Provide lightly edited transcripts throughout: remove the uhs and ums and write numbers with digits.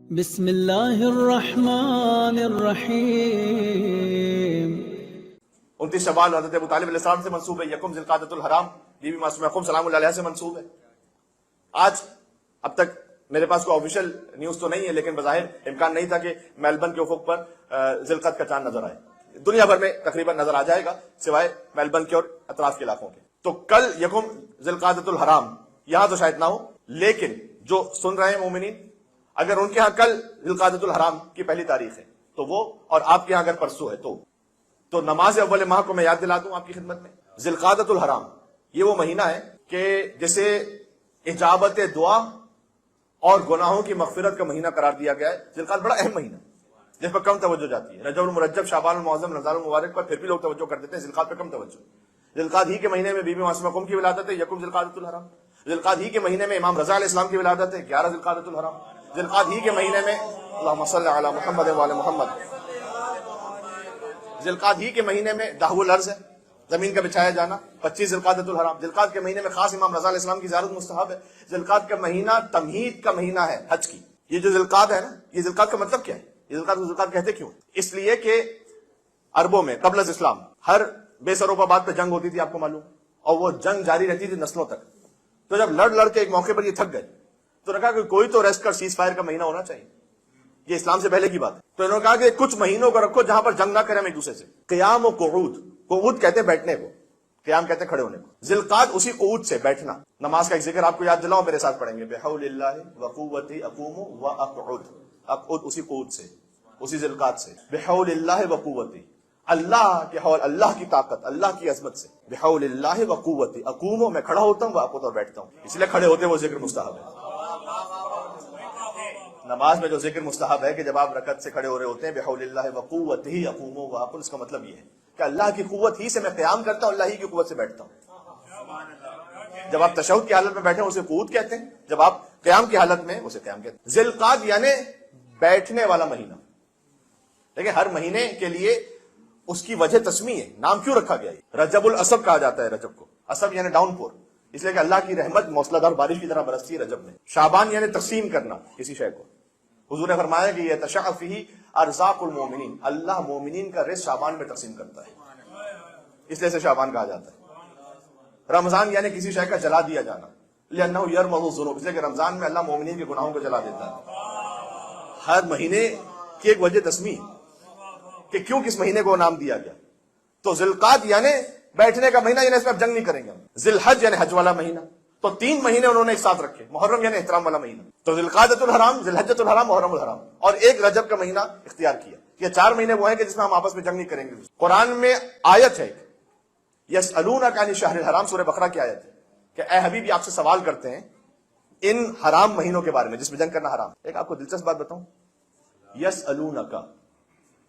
بسم اللہ الرحمن الرحیم۔ 29 شوال حضرت ابو طالب علیہ السلام سے منسوب ہے، یکم ذی القعدۃ الحرام بی بی معصومہ قم سلام اللہ علیہ سے منسوب ہے۔ آج اب تک میرے پاس کوئی آفیشیل نیوز تو نہیں ہے، لیکن بظاہر امکان نہیں تھا کہ میلبرن کے افق پر ذی القعدہ کا چاند نظر آئے۔ دنیا بھر میں تقریباً نظر آ جائے گا سوائے میلبرن کے اور اطراف کے علاقوں کے۔ تو کل یکم ذی القعدۃ الحرام یہاں تو شاید نہ ہو، لیکن جو سن رہے ہیں مومنین، اگر ان کے ہاں کل ذی القعدۃ الحرام کی پہلی تاریخ ہے تو وہ، اور آپ کے ہاں اگر پرسوں ہے تو نماز اول ماہ کو میں یاد دلا دوں آپ کی خدمت میں۔ ذی القعدۃ الحرام یہ وہ مہینہ ہے کہ جسے اجابت دعا اور گناہوں کی مغفرت کا مہینہ قرار دیا گیا ہے۔ ذی القعدہ بڑا اہم مہینہ جس پر کم توجہ جاتی ہے۔ رجب المرجب، شعبان المعظم، رمضان المبارک پر پھر بھی لوگ توجہ کر دیتے ہیں، ذی القعدہ پہ کم توجہ۔ ذی القعدہ ہی کے مہینے میں بی بی معصومہ قم کی ولادت ہے، یکم ذی القعدۃ الحرام۔ ذی القعدہ ہی کے مہینے میں امام رضا علیہ السلام کی ولادت ہے، 11 ذی القعدۃ الحرام۔ ذی القعدہ ہی کے مہینے میں اللہم صلی علی محمد و علی محمد۔ ذی القعدہ ہی کے مہینے میں دہو الارض ہے، زمین کا بچھایا جانا، 25 ذی القعدۃ الحرام۔ ذی القعدہ کے مہینے میں خاص امام رضا علیہ السلام کی زیارت مستحب ہے۔ ذی القعدہ کا مہینہ تمہید کا مہینہ ہے حج کی۔ یہ جو ذی القعدہ ہے نا، یہ ذی القعدہ کا مطلب کیا ہے؟ یہ ذی القعدہ کو ذی القعدہ کہتے کیوں؟ اس لیے کہ عربوں میں قبل از اسلام ہر بے سروپا بات پہ جنگ ہوتی تھی، آپ کو معلوم، اور وہ جنگ جاری رہتی تھی نسلوں تک۔ تو جب لڑ کے ایک موقع پر یہ تھک گئے تو نے کہا کہ کوئی تو ریسٹ کر سیز فائر کا مہینہ ہونا چاہیے۔ یہ اسلام سے پہلے کی بات ہے۔ تو انہوں نے کہا کہ کچھ مہینوں کو رکھو جہاں پر جنگ نہ کریں ہم ایک دوسرے سے۔ قیام و قعود، قعود کہتے ہیں بیٹھنے کو، قیام کہتے ہیں کھڑے ہونے کو۔ ذی القعدہ اسی قعود سے بیٹھنا۔ نماز کا ایک ذکر آپ کو یاد دلاؤں، میرے ساتھ پڑھیں گے، بحول اللہ وقوتی اقوم واقعد۔ اقعد اسی قعود سے، اسی ذی القعدہ سے۔ بحول اللہ وقوتی، اللہ کے حول، اللہ کی طاقت، اللہ کی عظمت سے۔ بحول اللہ وقوتی اقوم، میں کھڑا ہوتا ہوں، واقعد اور بیٹھتا ہوں۔ اس لیے کھڑے ہوتے وہ ذکر مستحب ہے۔ نماز میں جو ذکر مستحب ہے کہ جب آپ رکعت سے کھڑے ہو رہے ہوتے ہیں، بحول اللہ وقوتہ اقوم واقعد، اس کا مطلب یہ ہے کہ اللہ کی قوت ہی سے میں قیام کرتا ہوں، اللہ ہی کی قوت سے بیٹھتا ہوں۔ جب آپ تشہد کی حالت میں بیٹھے ہیں اسے قعود کہتے ہیں، جب آپ قیام کی حالت میں اسے قیام کہتے ہیں۔ ذی القعدہ یعنی بیٹھنے والا مہینہ۔ لیکن ہر مہینے کے لیے اس کی وجہ تسمیہ ہے، نام کیوں رکھا گیا ہے؟ رجب الاسب کہا جاتا ہے رجب کو، اسب یعنی ڈاؤن پور، اس لیے کہ اللہ کی رحمت موسلا دار بارش کی طرح برستی ہے رجب میں۔ شعبان یعنی تقسیم کرنا کسی شے کو۔ حضور نے فرمایا کہ یہ یتشع فیہ ارزاق المومنین، اللہ مومنین کا رزق شعبان میں تقسیم کرتا ہے، اس لیے سے شعبان کہا جاتا ہے۔ رمضان یعنی کسی شے کا جلا دیا جانا، لأنہ یرمغ الذنوب، اس لیے کہ رمضان میں اللہ مومنین کے گناہوں کو جلا دیتا ہے۔ ہر مہینے کی ایک وجہ تسمیہ کہ کیوں کس مہینے کو نام دیا گیا۔ تو ذی القعدہ یعنی بیٹھنے کا مہینہ، یعنی اس میں اب جنگ نہیں کریں گے ہم۔ ذی الحج یعنی حج والا مہینہ۔ تو 3 مہینے انہوں نے ایک ساتھ رکھے۔ محرم یعنی احترام والا مہینہ، تو ذی القعدۃ الحرام، ذی الحجۃ الحرام، محرم الحرام، اور ایک رجب کا مہینہ اختیار کیا۔ یہ 4 مہینے وہ ہیں کہ جس میں ہم آپس میں جنگ نہیں کریں گے۔ قرآن میں آیت ہے یسألونک عن الشہر الحرام، سورہ بقرہ کی آیت ہے کہ اے حبیب آپ سے سوال کرتے ہیں ان حرام مہینوں کے بارے میں جس میں جنگ کرنا حرام۔ ایک آپ کو دلچسپ بات بتاؤں، یسألونک،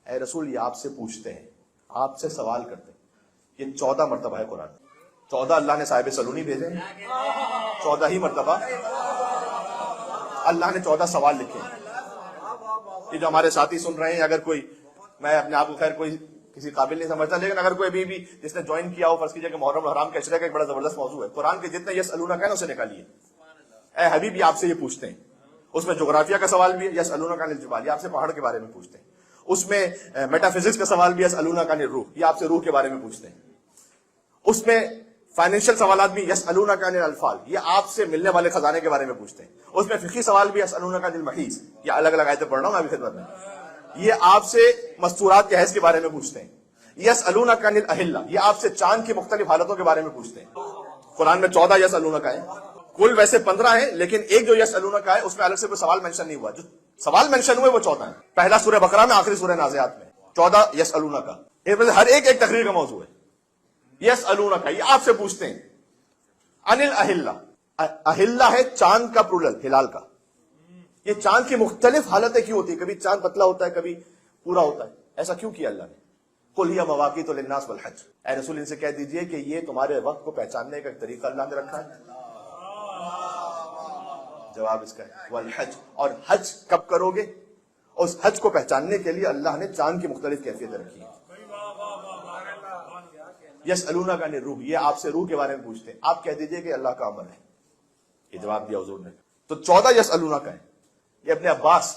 اے رسول یہ آپ سے پوچھتے ہیں، آپ سے سوال کرتے ہیں، یہ 14 مرتبہ ہے قرآن۔ 14 اللہ نے صاحب سلونی بھیجے، 14 ہی مرتبہ اللہ نے 14 سوال لکھے ہیں۔ یہ جو ہمارے ساتھی سن رہے ہیں، اگر کوئی، میں اپنے آپ کو خیر کوئی کسی قابل نہیں سمجھتا، لیکن اگر کوئی ابھی بھی جس نے جوائن کیا ہو، فرض کیجئے کہ محرم الحرام کا عشرہ کا ایک بڑا زبردست موضوع ہے، قرآن کے جتنے یسألونک ہے نا اسے نکالیے۔ اے حبیب یہ آپ سے یہ پوچھتے ہیں، اس میں جغرافیہ کا سوال بھی ہے، یسألونک عن الجبال، یہ آپ سے پہاڑ کے بارے میں پوچھتے ہیں۔ اس میں میٹا فزکس کا سوال بھی ہے، یسألونک عن الروح، یہ آپ سے روح کے بارے میں پوچھتے ہیں۔ اس میں فائنینشیل سوالات بھی، یسألونک عن الانفال، یہ آپ سے ملنے والے خزانے کے بارے میں پوچھتے ہیں۔ اس میں فقہی سوال بھی، یسألونک عن المحیض، یہ الگ الگ آیتیں پڑھ رہا ہوں میں ابھی خدمت میں، یہ آپ سے مستورات کے حیض کے بارے میں پوچھتے ہیں۔ یسألونک عن الاہلہ، یہ آپ سے چاند کی مختلف حالتوں کے بارے میں پوچھتے ہیں۔ قرآن میں 14 یسألونک ہے، کل ویسے 15 ہیں، لیکن ایک جو یسألونک ہے اس میں الگ سے کوئی سوال منشن نہیں ہوا، جو سوال منشن ہوئے وہ 14 ہیں۔ پہلا سورہ بقرہ میں، آخری سورہ نازعات میں 14 یسألونک، ہر ایک تقریر کا موضوع ہے۔ یسألونک یہ آپ سے پوچھتے ہیں عن الاہلہ، اہلہ ہے چاند کا پلورل، ہلال کا۔ یہ چاند کی مختلف حالتیں کیوں ہوتی ہے؟ کبھی چاند پتلا ہوتا ہے، کبھی پورا ہوتا ہے، ایسا کیوں کیا اللہ نے؟ قل ہی مواقیت للناس والحج، اے رسول ان سے کہہ دیجئے کہ یہ تمہارے وقت کو پہچاننے کا ایک طریقہ اللہ نے رکھا ہے۔ جواب اس کا ہے والحج، اور حج کب کرو گے؟ اس حج کو پہچاننے کے لیے اللہ نے چاند کی مختلف کیفیتیں رکھی ہیں۔ یسألونک عن الروح، یہ آپ سے روح کے بارے میں پوچھتے ہیں، آپ کہہ دیجئے کہ اللہ کا امر ہے۔ یہ جواب دیا حضور نے۔ تو 14 یسألونک ہے۔ یہ ابن عباس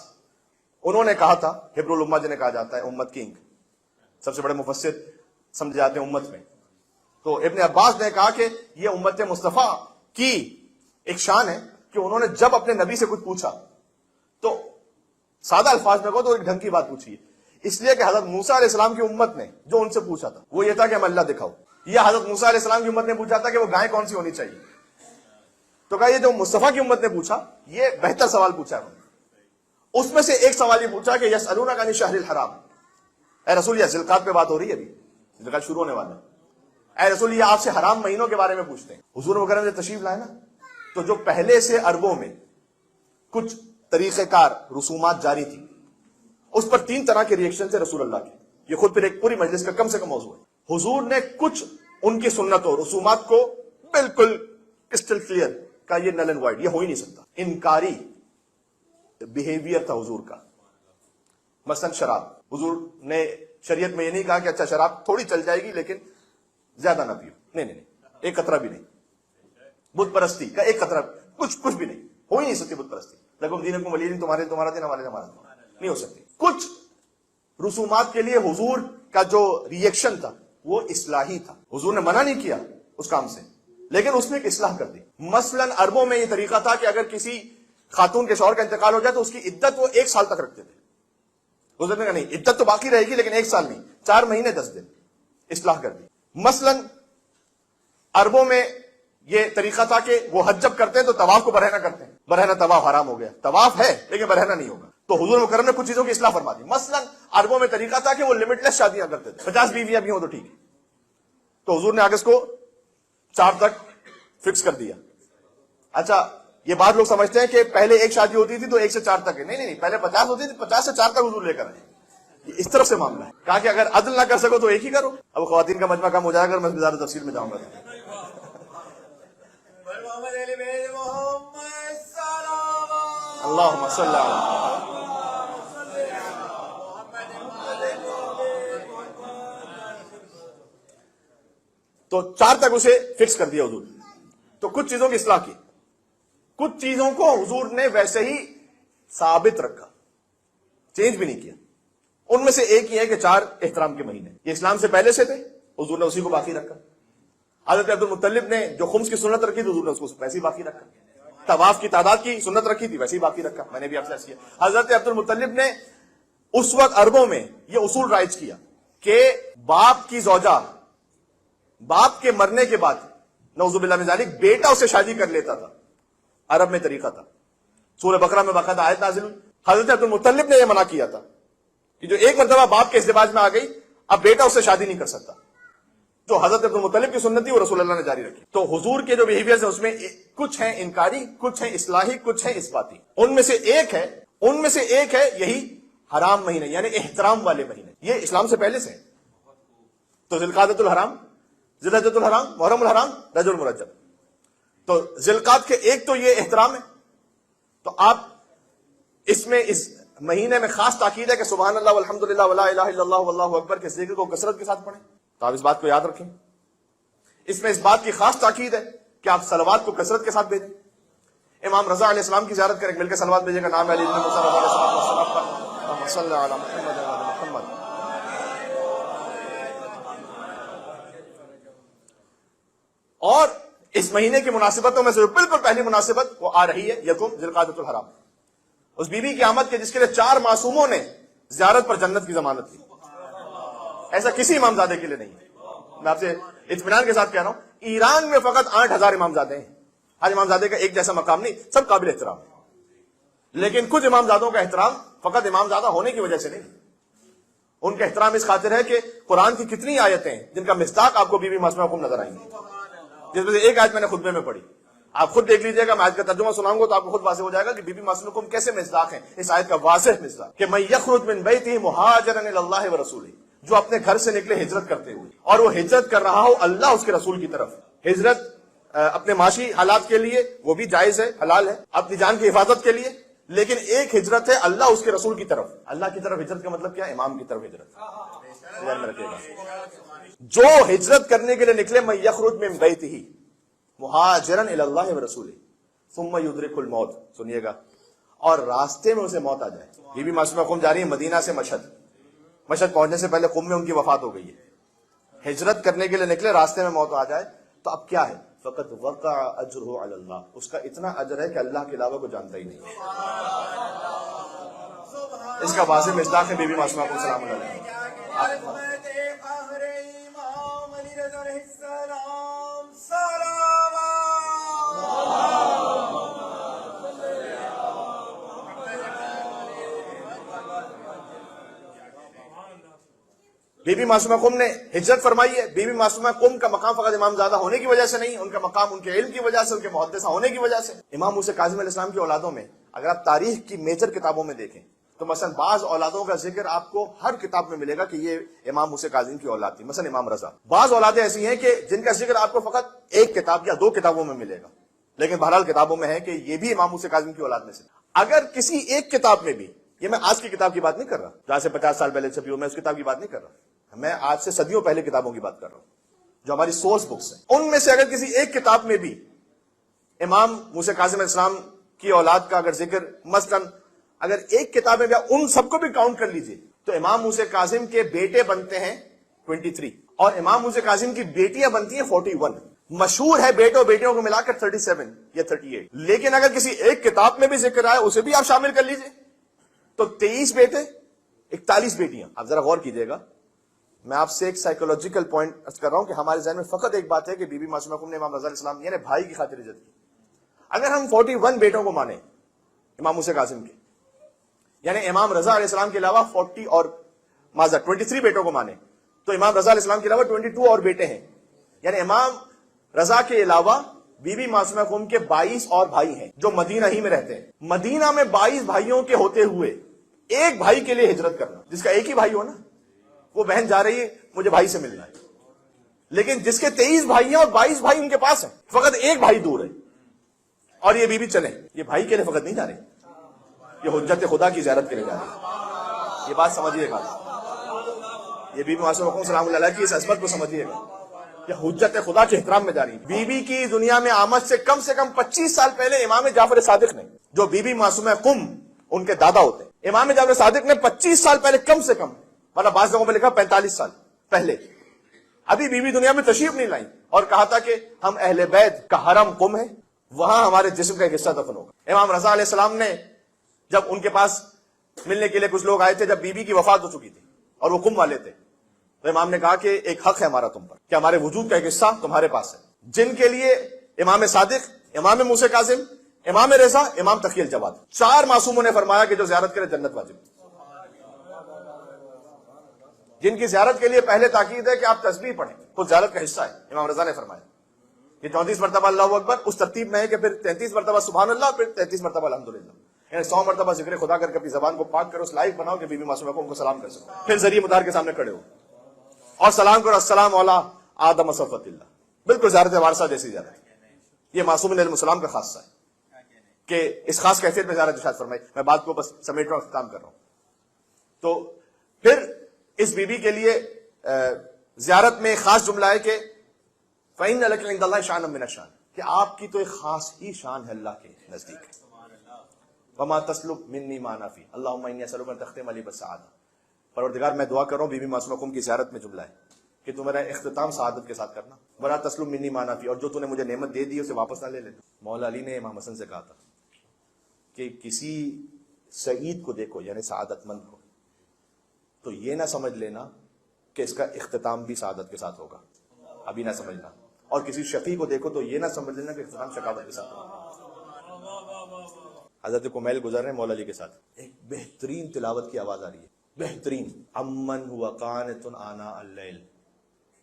انہوں نے کہا تھا، حبر الامہ جنہیں کہا جاتا ہے، امت کی انک، سب سے بڑے مفسر سمجھے جاتے ہیں امت میں. تو ابن عباس نے کہا کہ یہ امت مصطفیٰ کی ایک شان ہے کہ انہوں نے جب اپنے نبی سے کچھ پوچھا تو سادہ الفاظ میں کہو تو ایک ڈھنگ کی بات پوچھی ہے. اس لیے کہ حضرت موسیٰ علیہ السلام کی امت نے جو ان سے پوچھا تھا وہ یہ تھا کہ ہم اللہ دکھاؤ. یہ حضرت موسیٰ علیہ السلام کی امت نے پوچھا تھا کہ وہ گائے کون سی ہونی چاہیے. تو کہا یہ جو مصطفیٰ کی امت نے پوچھا یہ بہتر سوال پوچھا ہے. اس میں سے ایک سوال یہ پوچھا کہ یسألونک عن الشہر الحرام، اے رسول یہ ذوالقعدہ پہ بات ہو رہی ہے، ابھی ذوالقعدہ شروع ہونے والا ہے. اے رسول یہ آپ سے حرام مہینوں کے بارے میں پوچھتے ہیں. حضور مکرم نے تشریف لائے نا، تو جو پہلے سے عربوں میں کچھ طریقہ کار رسومات جاری تھی، اس پر 3 طرح کے ریئیکشن تھے رسول اللہ کے. یہ خود پھر ایک پوری مجلس کا کم سے کم موضوع ہے. حضور نے کچھ ان کی سنتوں رسومات کو بالکل کرسٹل کلیئر کا یہ نل اینڈ وائڈ، یہ ہو ہی نہیں سکتا. انکاری بیہیویئر تھا حضور کا. مثلا شراب، حضور نے شریعت میں یہ نہیں کہا کہ اچھا شراب تھوڑی چل جائے گی لیکن زیادہ نہ پیو، نہیں، ایک قطرہ بھی نہیں. بت پرستی کا ایک قطرہ، کچھ بھی نہیں، ہو ہی نہیں سکتی بت پرستی. لکم دینکم ولی دین، تمہارا دین ہمارا نہیں ہو سکتی. کچھ رسومات کے لیے حضور کا جو ریئیکشن تھا وہ اصلاحی تھا. حضور نے منع نہیں کیا اس کام سے، لیکن اس میں ایک اصلاح کر دی. مثلا عربوں میں یہ طریقہ تھا کہ اگر کسی خاتون کے شوہر کا انتقال ہو جائے تو اس کی عدت وہ 1 سال تک رکھتے تھے. حضور نے کہا نہیں، عدت تو باقی رہے گی لیکن 1 سال نہیں، 4 مہینے 10 دن. اصلاح کر دی. مثلا عربوں میں یہ طریقہ تھا کہ وہ حج جب کرتے ہیں تو طواف کو برہنہ کرتے ہیں. برہنہ طواف حرام ہو گیا، طواف ہے لیکن برہنہ نہیں ہوگا. تو حضور مکرم نے کچھ چیزوں کی اصلاح فرما دی. مثلا عربوں میں طریقہ تھا کہ وہ لمٹ لیس شادیاں کرتے تھے، 50 بیویاں بھی ہوں تو ٹھیک ہے. تو حضور نے آگے اس کو 4 تک فکس کر دیا. اچھا یہ بات لوگ سمجھتے ہیں کہ پہلے 1 شادی ہوتی تھی تو 1 سے 4 تک ہے. نہیں، پہلے 50 ہوتی تھی، 50 سے 4 تک حضور لے کر آئے. اس طرف سے معاملہ ہے. کہا کہ اگر عدل نہ کر سکو تو ایک ہی کرو. اب خواتین کا مجمع کم ہو جائے گا، میں زیادہ تفصیل میں جاؤں گا. اللہم صلی علی تو 4 تک اسے فکس کر دیا حضور. تو کچھ چیزوں کی اصلاح کی، کچھ چیزوں کو حضور نے ویسے ہی ثابت رکھا، چینج بھی نہیں کیا. ان میں سے ایک ہی ہے کہ 4 احترام کے مہینے یہ اسلام سے پہلے سے تھے، حضور نے اسی کو باقی رکھا. حضرت عبد المطلب نے جو خمس کی سنت رکھی تھی حضور نے اس کو ویسے ہی باقی رکھا. طواف کی تعداد کی سنت رکھی تھی ویسے ہی باقی رکھا. میں نے بھی آپ سے کیا. حضرت عبد المطلب نے اس وقت عربوں میں یہ اصول رائج کیا کہ باپ کی زوجہ باپ کے مرنے کے بعد نعوذ باللہ من ذالک بیٹا اسے شادی کر لیتا تھا. عرب میں طریقہ تھا. سورہ بقرہ میں باقاعدہ آیت نازل ہوئی. حضرت عبد المطلب نے یہ منع کیا تھا کہ جو ایک مرتبہ باپ کے ازدواج میں آ گئی اب بیٹا اس سے شادی نہیں کر سکتا. جو حضرت عبد المطلب کی سنت تھی وہ رسول اللہ نے جاری رکھی. تو حضور کے جو بیہیویئرز ہیں اس میں کچھ ہیں انکاری، کچھ ہیں اصلاحی، کچھ ہیں اثباتی. ان میں سے ایک ہے یہی حرام مہینے یعنی احترام والے مہینے. یہ اسلام سے پہلے سے. تو ذوالقعدۃ الحرام، ذوالحجۃ الحرام، محرم الحرام، رجب المرجب. تو ذوالقعدہ کے ایک تو یہ احترام ہے. تو آپ اس میں اس مہینے میں خاص تاکید ہے کہ سبحان اللہ والحمدللہ ولا الہ الا اللہ واللہ اکبر کے ذکر کو کثرت کے ساتھ پڑھیں. تو آپ اس بات کو یاد رکھیں. اس میں اس بات کی خاص تاکید ہے کہ آپ صلوات کو کثرت کے ساتھ بھیجیں. امام رضا علیہ السلام کی زیارت کریں، مل کے صلوات بھیجے گا. نام علی بن موسیٰ رضی اللہ صلی علی محمد وعلی محمد. اور اس مہینے کی مناسبتوں میں سے بالکل پہلی مناسبت وہ آ رہی ہے یکم ذوالقعدۃ الحرام. اس بی بی کی آمد کے جس کے لیے 4 معصوموں نے زیارت پر جنت کی ضمانت دی. ایسا کسی امامزادے کے لیے نہیں. میں آپ سے اطمینان کے ساتھ کہہ رہا ہوں ایران میں فقط 8,000 امامزادے ہیں. ہر امامزادے کا ایک جیسا مقام نہیں، سب قابل احترام ہے. لیکن کچھ امامزادوں کا احترام فقط امامزادہ ہونے کی وجہ سے نہیں. ان کا احترام اس خاطر ہے کہ قرآن کی کتنی آیتیں ہیں جن کا مصداق آپ کو بی بی معصومہ کو نظر آئیں گی. جس میں سے ایک آیت میں نے خطبے میں پڑھی، آپ خود دیکھ لیجئے گا. میں آیت کا ترجمہ سناؤں گا تو آپ کو خود واضح ہو جائے گا کہ بی بی معصومہ کو کیسے مصداق ہیں. اس آیت کا واضح مصداق کہ من یخرج من بیتہ مہاجرا الی اللہ ورسولہ، جو اپنے گھر سے نکلے ہجرت کرتے ہوئے اور وہ ہجرت کر رہا ہو اللہ اس کے رسول کی طرف. ہجرت اپنے معاشی حالات کے لیے وہ بھی جائز ہے، حلال ہے، اپنی جان کی حفاظت کے لیے. لیکن ایک ہجرت ہے اللہ اس کے رسول کی طرف. اللہ کی طرف ہجرت کا مطلب کیا ہے؟ امام کی طرف ہجرت. ذہن میں رکھیے گا. جو ہجرت کرنے کے لیے نکلے من یخرج من بیتہ مہاجرا الی اللہ ورسولہ ثم یدرک الموت، سنیے گا، اور راستے میں اسے موت آ جائے. بی بی معصومہ قم جا رہی ہے مدینہ سے مشہد پہنچنے سے پہلے قم میں ان کی وفات ہو گئی ہے. ہجرت کرنے کے لیے نکلے, راستے میں موت آ جائے تو اب کیا ہے؟ فقط وقع اجرہ علی اللہ, اس کا اتنا اجر ہے کہ اللہ کے علاوہ کو جانتا ہی نہیں. اس کا واضح مصداق ہے بی بی معصومہ کو سلام علیہ. بی بی معصومہ قم نے ہجرت فرمائی ہے. بی بی معصومہ قم کا مقام فقط امام زادہ ہونے کی وجہ سے نہیں, ان کا مقام ان کے علم کی وجہ سے, ان کے محدثہ ہونے کی وجہ سے. امام موسیٰ کاظم علیہ السلام کی اولادوں میں اگر آپ تاریخ کی میجر کتابوں میں دیکھیں تو مثلا بعض اولادوں کا ذکر آپ کو ہر کتاب میں ملے گا کہ یہ امام موسیٰ کاظم کی اولاد تھی. مثلا امام رضا, بعض اولادیں ایسی ہیں کہ جن کا ذکر آپ کو فقط ایک کتاب یا 2 کتابوں میں ملے گا, لیکن بہرحال کتابوں میں ہے کہ یہ بھی امام موسیٰ کاظم کی اولاد میں سے. اگر کسی ایک کتاب میں بھی, یہ میں آج کی کتاب کی بات نہیں کر رہا جہاں سے 50 سال پہلے چھپی ہو, میں اس کتاب کی بات نہیں کر رہا, میں آج سے صدیوں پہلے کتابوں کی بات کر رہا ہوں جو ہماری سورس بکس ہیں. ان میں سے اگر کسی ایک کتاب میں بھی امام موسیٰ کاظم علیہ السلام کی اولاد کا اگر ذکر, مثلاً اگر ایک کتاب میں بھی ان سب کو بھی کاؤنٹ کر لیجئے تو امام موسیٰ کاظم کے بیٹے بنتے ہیں 23 اور امام موسیٰ کاظم کی بیٹیاں بنتی ہیں 41. مشہور ہے بیٹوں بیٹیوں کو ملا کر 37 یا 38, لیکن اگر کسی ایک کتاب میں بھی ذکر آئے اسے بھی آپ شامل کر لیجئے تو 23 بیٹے 41 بیٹیاں. آپ ذرا غور کیجئے گا, میں آپ سے ایک سائیکولوجیکل پوائنٹ کر رہا ہوں کہ ہمارے ذہن میں فقط ایک بات ہے کہ بی بی معصومہ قم نے امام رضا علیہ السلام یعنی بھائی کی خاطر عزت کی. اگر ہم 41 بیٹوں کو مانیں امام موسیٰ کاظم کے, یعنی امام رضا علیہ السلام کے علاوہ 40 اور 23 بیٹوں کو مانیں تو امام رضا علیہ السلام کے علاوہ 22 اور بیٹے ہیں. یعنی امام رضا کے علاوہ بی بی معصومہ قم کے 22 اور بھائی ہیں جو مدینہ ہی میں رہتے ہیں. مدینہ میں 22 بھائیوں کے ہوتے ہوئے ایک بھائی کے لیے ہجرت کرنا, جس کا ایک ہی بھائی ہو نا, وہ بہن جا رہی ہے مجھے بھائی سے ملنا ہے, لیکن جس کے 23 بھائی ہیں اور 22 بھائی ان کے پاس ہیں, فقط ایک بھائی دور ہے اور یہ بی چلے, یہ بھائی کے لیے فقط نہیں جا رہے, یہ حجت خدا کی زیارت کے لیے جا رہے ہیں. یہ بات سمجھیے گا, یہ بی بی معصومہ قم سلام اللہ علیہ کی اس عظمت کو سمجھیے گا کہ حجت خدا کے احترام میں جا رہی ہے. بی بی کی دنیا میں آمد سے کم 25 سال پہلے امام جعفر صادق نے, جو بی بی معصومہ قم ان کے دادا ہوتے ہیں, امام جعفر صادق نے 25 سال پہلے کم سے کم, مطلب بعض جگہوں پہ لکھا 45 سال پہلے, ابھی بی بی دنیا میں تشریف نہیں لائی اور کہا تھا کہ ہم اہل بیت کا حرم قم ہے, وہاں ہمارے جسم کا ایک حصہ دفن ہوگا. امام رضا علیہ السلام نے جب ان کے پاس ملنے کے لیے کچھ لوگ آئے تھے, جب بی بی کی وفات ہو چکی تھی اور وہ قم والے تھے, تو امام نے کہا کہ ایک حق ہے ہمارا تم پر کہ ہمارے وجود کا ایک حصہ تمہارے پاس ہے, جن کے لیے امام صادق, امام موسیٰ کاظم, امام رضا, امام تقی الجواد, 4 معصوموں نے فرمایا کہ جو زیارت کرے جنت واجب. جن کی زیارت کے لیے پہلے تاکید ہے کہ آپ تسبیح پڑھیں, خود زیارت کا حصہ ہے. امام رضا نے فرمایا کہ 34 مرتبہ اللہ اکبر اس ترتیب میں ہے کہ پھر 33 مرتبہ سبحان اللہ, پھر 33 مرتبہ الحمدللہ, یعنی 100 مرتبہ ذکر خدا کر کے اپنی زبان کو پاک کرو, اس لائق بناؤ کہ بی بی معصومہ قم کو سلام کر سکو. پھر ذریعہ مدار کے سامنے کھڑے ہو اور سلام کرو, السلام علی آدم صفوت اللہ, بالکل زیارت وارثہ جیسی زیارت. یہ معصوم علیہ السلام کا خاصہ ہے کہ اس خاص کیفیت میں زیارت ارشاد فرمائی. میں بات کو بس سمیٹ رہا ہوں, اختتام کر رہا ہوں. تو پھر اس بی بی کے لیے زیارت میں خاص جملہ ہے کہ فَإِنَّ لَكَ عِندَ اللَّهِ شَأْنًا مِنَ الشَّأْنِ, کہ آپ کی تو ایک خاص ہی شان ہے اللہ کے نزدیک. وَمَا تَسْلُبْ مِنِّي مَا أَنَا فِيهِ اللَّهُمَّ إِنِّي أَسْأَلُكَ أَن تَخْتِمَ لِي بِالسَّعَادَةِ. پروردگار میں دعا کر رہا ہوں بی بی معصومہ قم کی زیارت میں جملہ ہے کہ تو میرا اختتام سعادت کے ساتھ کرنا. وَلَا تَسْلُبْ مِنِّي مَا أَنَا فِيهِ, اور جو تو نے مجھے نعمت دے دی اسے واپس نہ لے لینا. مولا علی نے امام حسن سے کہا تھا کہ کسی سعید کو دیکھو یعنی سعادت مند کو, تو یہ نہ سمجھ لینا کہ اس کا اختتام بھی سعادت کے ساتھ ہوگا, ابھی نہ سمجھنا. اور کسی شقی کو دیکھو تو یہ نہ سمجھ لینا کہ اختتام شقاوت کے ساتھ ہوگا. حضرت کمیل گزر رہے ہیں مولا علی کے ساتھ, ایک بہترین تلاوت کی آواز آ رہی ہے, بہترین. امن ہوا قانت آناء اللیل,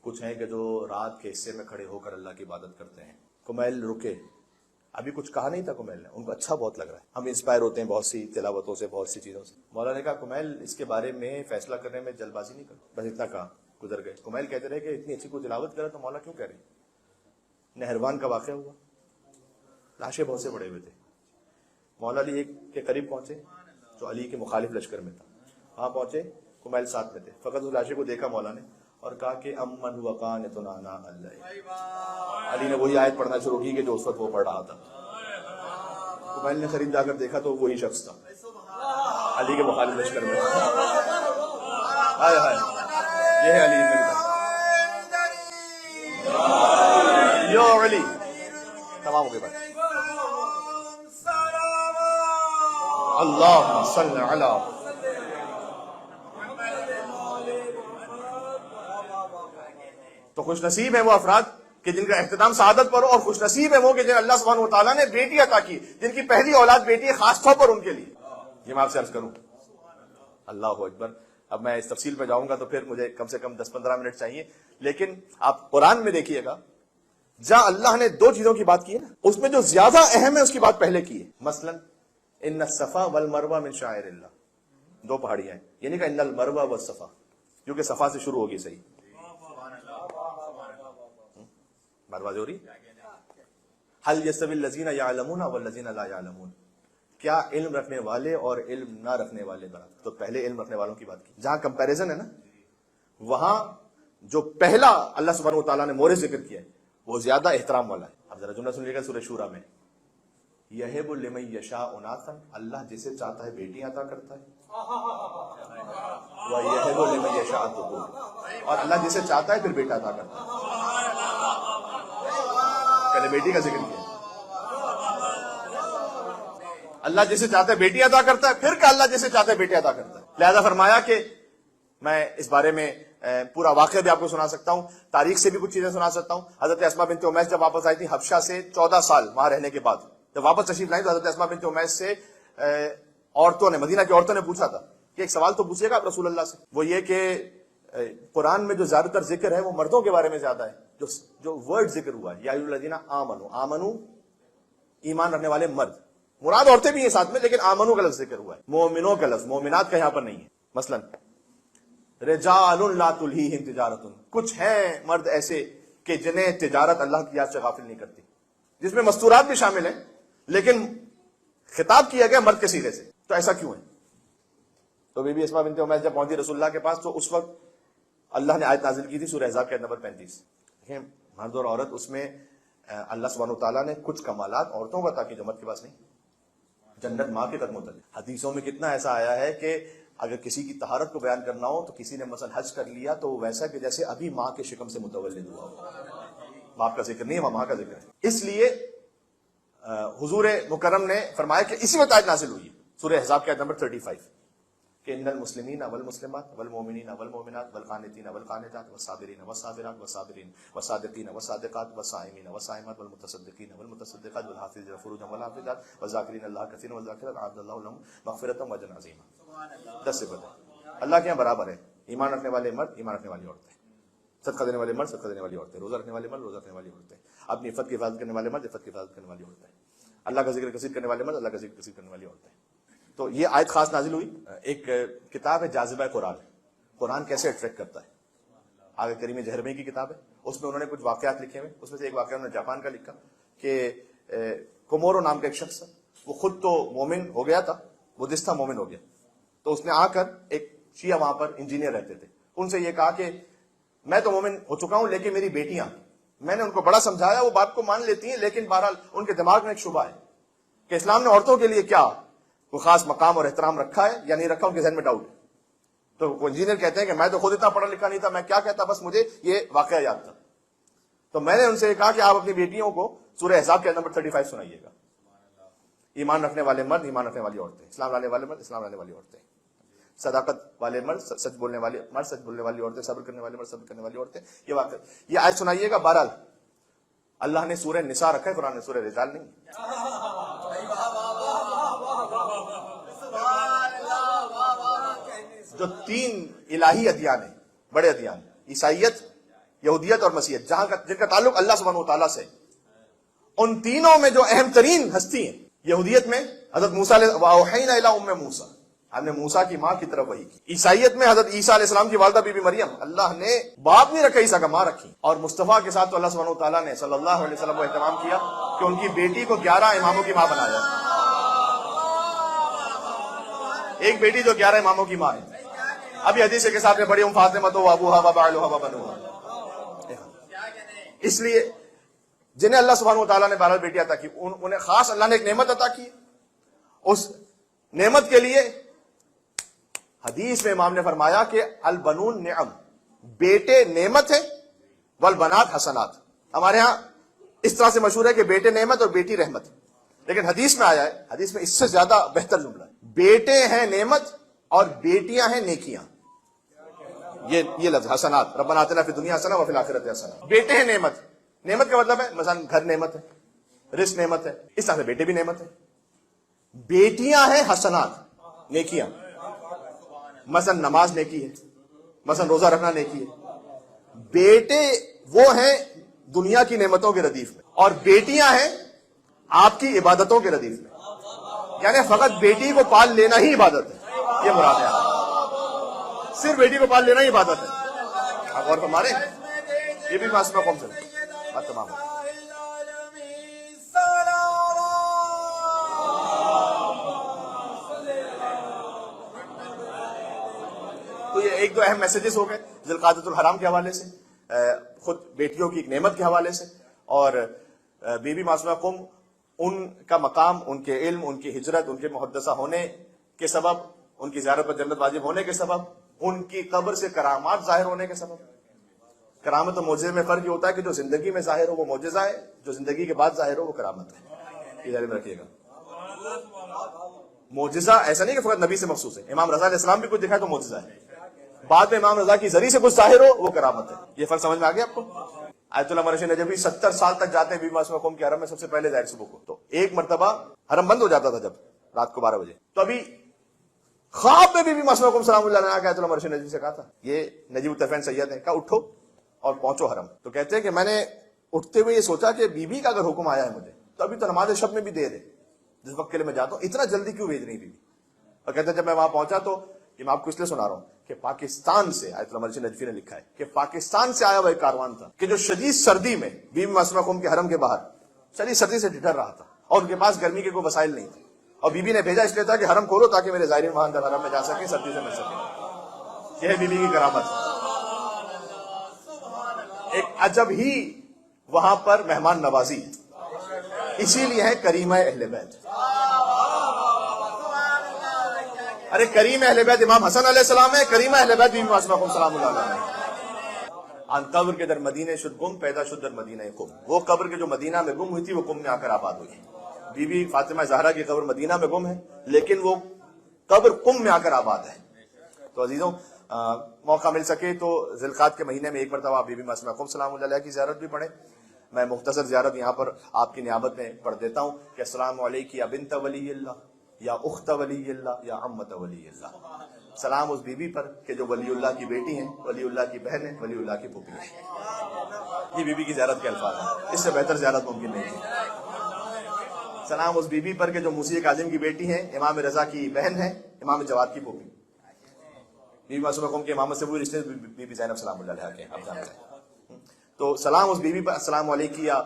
کچھ ہیں کہ جو رات کے حصے میں کھڑے ہو کر اللہ کی عبادت کرتے ہیں. کمیل رکے, ابھی کچھ کہا نہیں تھا کمیل نے, ان کو اچھا بہت لگ رہا ہے. ہم انسپائر ہوتے ہیں بہت سی تلاوتوں سے, بہت سی چیزوں سے. مولا نے کہا کمیل اس کے بارے میں فیصلہ کرنے میں جلد بازی نہیں کرو, بس اتنا کہا, گزر گئے. کمیل کہتے رہے کہ اتنی اچھی کوئی تلاوت کرے تو مولا کیوں کہہ رہے ہیں. نہروان کا واقعہ ہوا, لاشیں بہت سے پڑے ہوئے تھے. مولا علی ایک کے قریب پہنچے جو علی کے مخالف لشکر میں تھا, وہاں پہنچے, کمیل ساتھ میں تھے. فقط اس لاشے کو دیکھا مولا نے اور کہا کہ امن ہوا قانت آناء اللیل. علی نے وہی آیت پڑھنا شروع کی کہ جو اس وقت وہ پڑھ رہا تھا. موبائل نے خرید جا کر دیکھا تو وہی شخص تھا علی کے مخالف لشکر میں. ہائے ہائے یہ ہے علی یو علی. تمام ہو گئے بات. اللہ صلی علی. تو خوش نصیب ہے وہ افراد کہ جن کا اختتام سعادت پر ہو، اور خوش نصیب ہے وہ کہ جنہیں اللہ سبحانہ وتعالیٰ نے بیٹی عطا کی، جن کی پہلی اولاد بیٹی ہے، خاص طور پر ان کے لیے. یہ میں آپ سے عرض کروں. اللہ اکبر. اب میں اس تفصیل پہ جاؤں گا تو پھر مجھے کم سے کم 10-15 منٹ چاہیے، لیکن آپ قرآن میں دیکھیے گا جہاں اللہ نے دو چیزوں کی بات کی ہے نا، اس میں جو زیادہ اہم ہے اس کی بات پہلے کی ہے. مثلا ان الصفا والمروہ من شعائر اللہ. دو پہاڑیاں ہیں، یعنی کہ ان المروہ والصفا، جو کہ صفا سے شروع ہوگی. صحیح بات واضح ہو رہی. هل يستوي الذين يعلمون والذين لا يعلمون. کیا علم رکھنے والے اور علم نہ رکھنے والے برابر؟ تو پہلے علم رکھنے والوں کی بات کی. جہاں کمپیریزن ہے نا، وہاں جو پہلا اللہ سبحانہ وتعالیٰ نے مورد ذکر کیا ہے وہ زیادہ احترام والا ہے. اب ذرا جملہ سنیے گا سورہ شورا میں، یہب لمن یشاء اناثا. اللہ جسے چاہتا ہے بیٹیاں عطا کرتا ہے. وَيَهِبُ لِمَن يَشَاءُ الذُّكُورَ. اور اللہ جسے چاہتا ہے پھر بیٹا عطا کرتا ہے. پہلے بیٹی کا ذکر کیا. اللہ جسے چاہتا ہے بیٹی عطا کرتا ہے، پھر کہ اللہ جسے چاہتا ہے بیٹے عطا کرتا ہے. لہذا فرمایا کہ میں اس بارے میں پورا واقعہ بھی آپ کو سنا سکتا ہوں، تاریخ سے بھی کچھ چیزیں سنا سکتا ہوں. حضرت اسماء بنت امیس جب واپس آئی تھی حبشہ سے 14 سال وہاں رہنے کے بعد، جب واپس تشریف لائیں تو حضرت اسماء بنت امیس سے عورتوں نے، مدینہ کی عورتوں نے پوچھا تھا کہ ایک سوال تو پوچھیے گا آپ رسول اللہ سے. وہ یہ کہ قرآن میں جو زیادہ تر ذکر ہے وہ مردوں کے بارے میں زیادہ ہے. جو ورڈ ذکر ہوا ہے یا ایھا الذین آمنوا، آمنو ایمان رکھنے والے مرد، مراد عورتیں بھی ہیں ساتھ میں، لیکن آمنو کا لفظ ذکر ہوا ہے. مومنوں کا لفظ، مومنات کا یہاں پر نہیں ہے. مثلا رجال لا تلہیہم تجارت. کچھ ہیں مرد ایسے کہ جنہیں تجارت اللہ کی یاد سے غافل نہیں کرتی، جس میں مستورات بھی شامل ہیں، لیکن خطاب کیا گیا مرد کے صیغے سے. تو ایسا کیوں ہے؟ تو بی بی اسماء بنت امیس جب پہنچی رسول اللہ کے پاس تو اس وقت اللہ نے آیت نازل کی تھی سورہ احزاب کے آیت نمبر 35. دیکھیں مرد اور عورت، اس میں اللہ سبحانہ وتعالیٰ نے کچھ کمالات عورتوں کا تاکہ جو مرد کے پاس نہیں. جنت ماں کے قدموں تلے. حدیثوں میں کتنا ایسا آیا ہے کہ اگر کسی کی طہارت کو بیان کرنا ہو تو کسی نے مثلا حج کر لیا تو ویسا کہ جیسے ابھی ماں کے شکم سے متولد ہوا ہو. باپ کا ذکر نہیں ہے، ماں کا ذکر ہے. اس لیے حضور مکرم نے فرمایا کہ اسی وقت آیت نازل ہوئی سورہ احزاب کے آیت نمبر 35 کہ ان المسلمین والمسلمات والمؤمنین والمؤمنات والقانتین والقانتات والصابرین والصابرات والصابرین والصادقین والصادقات والصائمین والصائمات والمتصدقین والمتصدقات والحافظین فروجهم والحافظات والذاکرین اللہ کثیرا والذاکرات اعد اللہ لهم مغفرۃ واجرا عظیما. 10 صفت اللہ کے یہاں برابر ہے. ایمان رکھنے والے مرد، ایمان رکھنے والی عورتیں. صدقہ دینے والے مرد، صدقہ دینے والی عورتیں. روزہ رکھنے والے مرد، روزہ رکھنے والی عورتیں. اپنی عفت کی حفاظت کرنے والے مرد، عفت کی حفاظت کرنے والی عورتیں. اللہ کا ذکر کثیر کرنے والے مرد، اللہ کا ذکر کثیر کرنے والی عورتیں. تو یہ آیت خاص نازل ہوئی. ایک کتاب ہے جاذبہ قرآن، قرآن کیسے اٹریکٹ کرتا ہے، آگے کریم جہرمی کی کتاب ہے. اس میں انہوں نے کچھ واقعات لکھے ہوئے. اس میں سے ایک واقعہ انہوں نے جاپان کا لکھا کہ کومورو نام کا ایک شخص، وہ خود تو مومن ہو گیا تھا، بدھسٹ تھا، مومن ہو گیا. تو اس نے آ کر ایک شیعہ وہاں پر انجینئر رہتے تھے، ان سے یہ کہا کہ میں تو مومن ہو چکا ہوں لیکن میری بیٹیاں، میں نے ان کو بڑا سمجھایا، وہ بات کو مان لیتی ہیں، لیکن بہرحال ان کے دماغ میں ایک شبہ ہے کہ اسلام نے عورتوں کے لیے کیا کوئی خاص مقام اور احترام رکھا ہے یا نہیں رکھا، ان کے ذہن میں ڈاؤٹ ہے. تو وہ انجینئر کہتے ہیں کہ میں تو خود اتنا پڑھا لکھا نہیں تھا، میں کیا کہتا، بس مجھے یہ واقعہ یاد تھا. تو میں نے ان سے کہا کہ آپ اپنی بیٹیوں کو سورہ احزاب کے نمبر 35 سنائیے گا. ایمان رکھنے والے مرد، ایمان رکھنے والی عورتیں. اسلام لانے والے مرد، اسلام لانے والی عورتیں. صداقت والے مرد، سچ بولنے والے مرد، سچ بولنے والی عورتیں. صبر کرنے والے مرد، صبر کرنے والی عورتیں. یہ واقعہ، یہ آیت سنائیے گا. بہرحال اللہ نے سورہ نساء رکھا ہے، قرآن نے سورہ رجال نہیں. جو 3 الہی ادیان ہیں، بڑے ادیان، عیسائیت، یہودیت اور مسیحیت، جن کا تعلق اللہ سبحانہ وتعالیٰ سے، ان تینوں میں جو اہم ترین ہستی ہیں، یہودیت میں حضرت موسیٰ وَأَوْحَيْنَا إِلَىٰ أُمِّ مُوسَىٰ، ہم نے موسیٰ کی ماں کی طرف وحی کی. عیسائیت میں حضرت عیسیٰ علیہ السلام کی والدہ بی بی مریم، اللہ نے باپ نہیں رکھا، عیسیٰ کا ماں رکھی. اور مصطفیٰ کے ساتھ تو اللہ سبحانہ وتعالیٰ نے صلی اللہ علیہ وسلم کو اہتمام کیا کہ ان کی بیٹی کو 11 اماموں کی ماں بنایا. ایک بیٹی جو 11 اماموں کی ماں ہے. ابھی حدیث کے ساتھ میں بڑی فاطمہ تو ابوہا و بعلہا و بنوہا. اس لیے جنہیں اللہ سبحانہ وتعالیٰ نے بہرحال بیٹی عطا کی، انہیں خاص اللہ نے ایک نعمت عطا کی. اس نعمت کے لیے حدیث میں امام نے فرمایا کہ البنون نعم، بیٹے نعمت ہے، والبنات حسنات. ہمارے ہاں اس طرح سے مشہور ہے کہ بیٹے نعمت اور بیٹی رحمت، لیکن حدیث میں آیا ہے، حدیث میں اس سے زیادہ بہتر جملہ ہے، بیٹے ہیں نعمت اور بیٹیاں ہیں نیکیاں. یہ لفظ حسنات، ربنا آتنا فی الدنیا حسنہ وفی الآخرۃ حسنہ. بیٹے ہیں نعمت، نعمت کا مطلب ہے مثلا گھر نعمت ہے، رزق نعمت ہے، اس طرح سے بیٹے بھی نعمت ہے. بیٹیاں ہیں حسنات، نیکیاں، مثلا نماز نیکی ہے، مثلا روزہ رکھنا نیکی ہے. بیٹے وہ ہیں دنیا کی نعمتوں کے ردیف میں، اور بیٹیاں ہیں آپ کی عبادتوں کے ردیف میں. یعنی فقط بیٹی کو پال لینا ہی عبادت ہے، یہ مراد ہے. صرف بیٹی کو پال لینا ہی عبادت ہے. آپ غور فرمائیں، یہ بھی معصومہ قوم سے بات تمام ہے. تو یہ ایک دو اہم میسیجز ہو گئے ذوالقعدۃ الحرام کے حوالے سے، خود بیٹیوں کی ایک نعمت کے حوالے سے، اور بی بی معصومہ قم ان کا مقام، ان کے علم، ان کی ہجرت، ان کے محدثہ ہونے کے سبب، ان کی زیارت پر جنت واجب ہونے کے سبب، ان کی قبر سے کرامات ظاہر ہونے کے سبب. کرامت اور معجزے میں فرق یہ ہوتا ہے کہ جو زندگی میں ظاہر ہو وہ معجزہ ہے، جو زندگی کے بعد ظاہر ہو وہ کرامت ہے. یہ ذہن میں رکھیے گا. معجزہ ایسا نہیں کہ فقط نبی سے مخصوص ہے. امام رضا علیہ السلام بھی کچھ دکھائے تو معجزہ ہے، بعد میں امام رضا کی ذریعے سے کچھ ظاہر ہو وہ کرامت ہے. یہ فرق سمجھ میں آ گیا آپ کو؟ آیت اللہ مرشد نجفی 70 سال تک جاتے ہیں بی بی معصومہ قم کے حرم میں سب سے پہلے ظاہر صبح کو. تو ایک مرتبہ حرم بند ہو جاتا تھا جب رات کو 12 بجے، تو ابھی خواب میں بی بی معصومہ قم سلام اللہ علیہا کہ آیت اللہ مرشد نجفی سے کہا تھا، یہ نجیب الطرفین سید ہیں، کہا اٹھو اور پہنچو حرم. تو کہتے ہیں کہ میں نے اٹھتے ہوئے یہ سوچا کہ بی بی کا اگر حکم آیا ہے مجھے تو ابھی تو نماز شب میں بھی دیر ہے، جس وقت کے لیے میں جاتا ہوں اتنا جلدی کیوں بھیج رہی بی بی. اور کہتے ہیں جب میں وہاں پہنچا تو یہ میں آپ کو اس لیے سنا رہا ہوں کہ پاکستان سے، آیت اللہ مرشد نجفی نے لکھا ہے کہ پاکستان سے آیا وہ ایک کاروان تھا کہ جو شدید سردی میں بی بی معصومہ قم کے حرم کے باہر شدید سردی سے ڈٹر رہا تھا، اور ان کے پاس گرمی کے کوئی وسائل نہیں تھے، اور بی بی نے بھیجا اس لیے تھا کہ حرم کھولو تاکہ میرے زائرین وہاں اندر حرم میں جا سکیں، سردی سے بچ سکیں. یہ ہے بی بی کی کرامت. ایک عجب ہی وہاں پر مہمان نوازی، اسی لیے ہے کریم اہل بیت. ارے کریم اہل بیت امام حسن علیہ السلام ہے، کریم اہل بیت بی بی معصومہ قم سلام اللہ علیہ. ان قبر کے در مدینے شد گم، پیدا شد در مدینہ قم. وہ قبر کے جو مدینہ میں گم ہوئی تھی وہ قم میں آ کر آباد ہوئی. بی بی فاطمہ زہرا کی قبر مدینہ میں گم ہے لیکن وہ قبر قم میں آ کر آباد ہے. تو عزیزوں، موقع مل سکے تو ذوالقعدہ کے مہینے میں ایک مرتبہ بی بی معصومہ قم سلام اللہ علیہ کی زیارت بھی پڑھیں. میں مختصر زیارت یہاں پر آپ کی نیابت میں پڑھ دیتا ہوں کہ السلام علیکم یا بنت ولی اللہ، یا اخت ولی اللہ، یا عمت ولی اللہ. سلام اس بی بی پر کہ جو ولی اللہ کی بیٹی ہیں، ولی اللہ کی بہن ہیں، ولی اللہ کی پھوپھی ہیں. یہ بی بی کی زیارت کے الفاظ ہیں، اس سے بہتر زیارت ممکن نہیں ہے. سلام اس بی بی پر کہ جو موسی کاظم کی بیٹی ہیں، امام رضا کی بہن ہیں، امام جواد کی پھوپھی. بی بی معصومہ قم کے امامت سے وہی رشتے بی بی زینب سلام اللہ علیہا کے آپ جانتے ہیں. تو سلام اس بی بی پر، السلام علیکم یا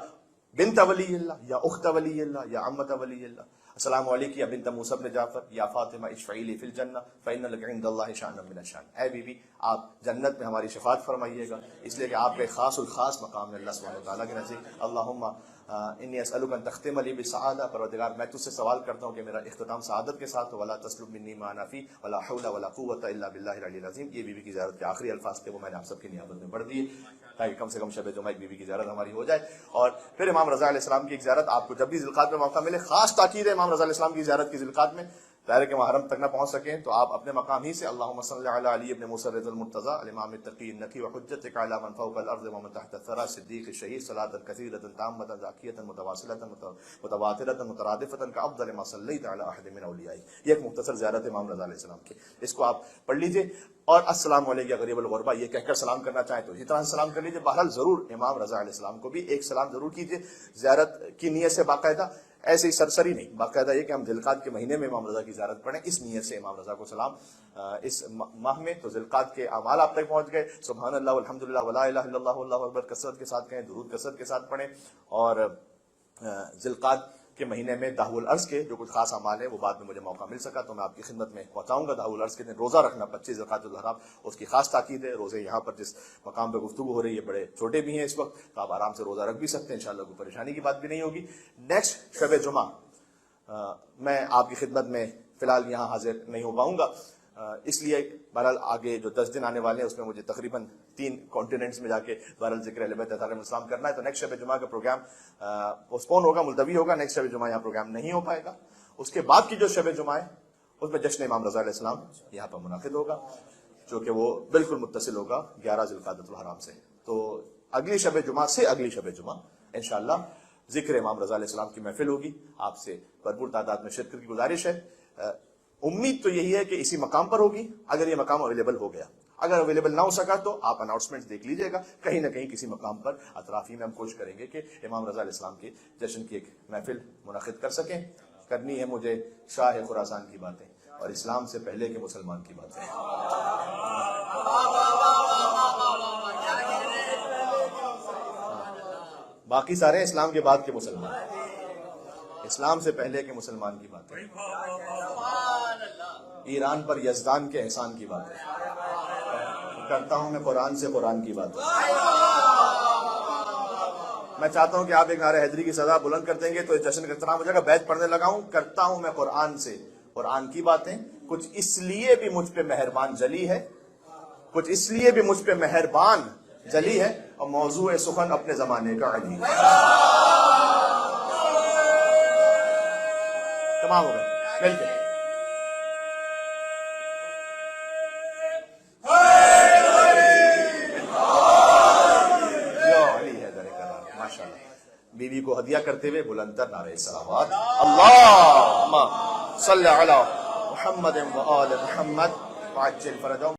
بنت ولی اللہ، یا اخت ولی اللہ، یا عمت ولی اللہ. السلام علیکم یا بنت موسیٰ بن جعفر، یا فاطمہ اشفعی لی فی الجنہ فإن لک عند اللہ شأنا من الشأن. اے بی بی آپ جنت میں ہماری شفاعت فرمائیے گا، اس لیے کہ آپ کا خاص الخاص مقام ہے اللہ سبحانہ وتعالیٰ کے نزدیک. اللہم انی اسألک ان تختم لی بالسعادہ. پروردگار میں تجھ سے سوال کرتا ہوں کہ میرا اختتام سعادت کے ساتھ ہو. ولا تسلب منی ما انا فی ولا حول ولا قوۃ الا باللہ العلی العظیم. یہ بی بی کی زیارت کے آخری الفاظ تھے، وہ میں نے آپ سب کی نیابت میں پڑھ دیے تاکہ کم سے کم شب جمعہ بی بی کی زیارت ہماری ہو جائے. اور پھر امام رضا علیہ السلام کی ایک زیارت آپ کو جب بھی ذوالقعدہ میں موقع ملے، خاص تاکید ہے امام رضا علیہ السلام کی زیارت کی ذوالقعدہ میں. ظاہر ہے کہ وہاں حرم تک نہ پہنچ سکیں تو آپ اپنے مقام ہی سے اللہم صلی علی علی ابن موسیٰ الرضا المرتضی الامام التقی النقی وحجتک علی من فوق الارض ومن تحت الثری صدیق الشہید صلاۃ کثیرۃ تامۃ ذاکیۃ متواصلۃ متواترۃ مترادفۃ کافضل ما صلیت علی احد من اولیاء. یہ ایک مختصر زیارت امام رضا علیہ السلام کی، اس کو آپ پڑھ لیجئے. اور السلام علیکم یا غریب الغربا یہ کہہ کر سلام کرنا چاہیں تو اسی طرح سلام کر لیجئے. بہرحال ضرور امام رضا علیہ السلام کو بھی ایک سلام ضرور کیجئے زیارت کی نیت سے، باقاعدہ ایسے ہی سرسری نہیں، باقاعدہ یہ کہ ہم ذوالقعدہ کے مہینے میں امام رضا کی زیارت پڑھیں، اس نیت سے امام رضا کو سلام اس ماہ میں. تو ذوالقعدہ کے اعمال آپ تک پہنچ گئے. سبحان اللہ والحمدللہ ولا الہ الا اللہ واللہ اکبر کثرت کے ساتھ کہیں، درود کثرت کے ساتھ پڑھیں. اور ذوالقعدہ کے مہینے میں دعو العرض کے جو کچھ خاص اعمال ہیں وہ بعد میں مجھے موقع مل سکا تو میں آپ کی خدمت میں پہنچاؤں گا. دعو العرض کے دن روزہ رکھنا 25 ذوالقعدۃ الحرام، اس کی خاص تاکید ہے. روزے یہاں پر جس مقام پہ گفتگو ہو رہی ہے بڑے چھوٹے بھی ہیں اس وقت، تو آپ آرام سے روزہ رکھ بھی سکتے ہیں، انشاءاللہ کوئی پریشانی کی بات بھی نہیں ہوگی. نیکسٹ شب جمعہ میں آپ کی خدمت میں فی الحال یہاں حاضر نہیں ہو پاؤں گا، اس لیے بہرحال آگے جو 10 دن آنے والے ہیں اس میں مجھے تقریباً 3 کانٹیننٹس میں جا کے بہرحال ذکر اہل بیت علیہم السلام کرنا ہے، تو نیکسٹ شب جمعہ کا پروگرام پوسٹپون ہوگا، ملتوی ہوگا، نیکسٹ شب جمعہ یہاں پروگرام نہیں ہو پائے گا۔ اس کے بعد کی جو شب جمعہ ہے اس میں جشن امام رضا علیہ السلام یہاں پر منعقد ہوگا، جو کہ وہ بالکل متصل ہوگا 11 ذی القعدۃ الحرام سے۔ تو اگلی شب جمعہ سے اگلی شب جمعہ انشاءاللہ ذکر امام رضا علیہ السلام کی محفل ہوگی، آپ سے بھرپور تعداد میں شرکت کی گزارش ہے۔ امید تو یہی ہے کہ اسی مقام پر ہوگی، اگر یہ مقام اویلیبل ہو گیا، اگر اویلیبل نہ ہو سکا تو آپ اناؤنسمنٹ دیکھ لیجئے گا، کہیں نہ کہیں کسی مقام پر اطرافی میں ہم کوشش کریں گے کہ امام رضا علیہ السلام کے جشن کی ایک محفل منعقد کر سکیں۔ کرنی ہے مجھے شاہ خراسان کی باتیں اور اسلام سے پہلے کے مسلمان کی باتیں۔ باقی سارے اسلام کے بعد کے مسلمان، اسلام سے پہلے کے مسلمان کی باتیں، ایران پر یزدان کے احسان کی باتیں کرتا ہوں میں، قرآن سے قرآن کی باتیں۔ میں چاہتا ہوں کہ آپ ایک نعرہ حیدری کی صدا بلند کر دیں گے تو اس جشن کا اختتام ہو جائے گا۔ بیچ پڑھنے لگا ہوں، کرتا ہوں میں قرآن سے قرآن کی باتیں، کچھ اس لیے بھی مجھ پہ مہربان جلی ہے، کچھ اس لیے بھی مجھ پہ مہربان جلی ہے، اور موضوع سخن اپنے زمانے کا علی۔ تمام ہو گئے مل کے بیوی کو ہدیہ کرتے ہوئے بلندتر نعرہ صلوات، اللہم صلی علی محمد و آل محمد وعجل فرجهم۔